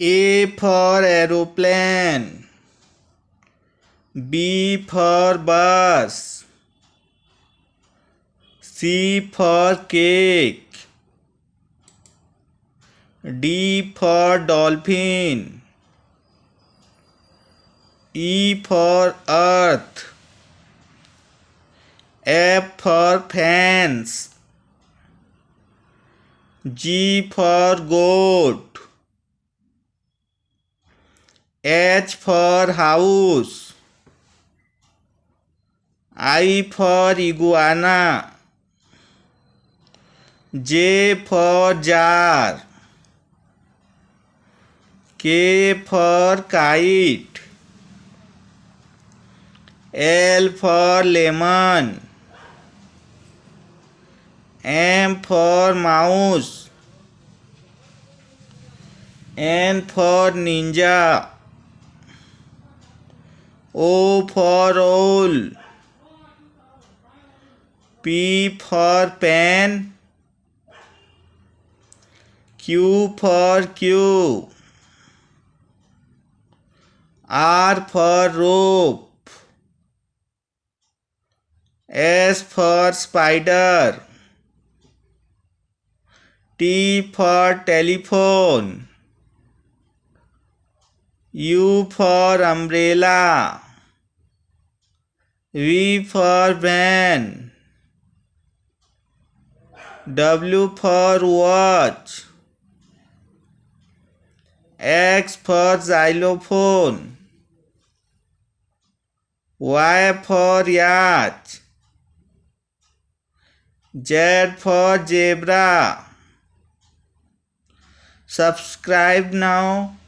A for aeroplane. B for bus. C for cake. D for dolphin. E for earth. F for fence. G for goat. H for house. I for iguana. J for jar. K for kite. L for lemon. M for mouse. N for ninja. O for owl. P for pen. Q for queue. R for rope. S for spider. T for telephone. U for umbrella. V for van. W for watch. X for xylophone. Y for yacht. Z for zebra. Subscribe now.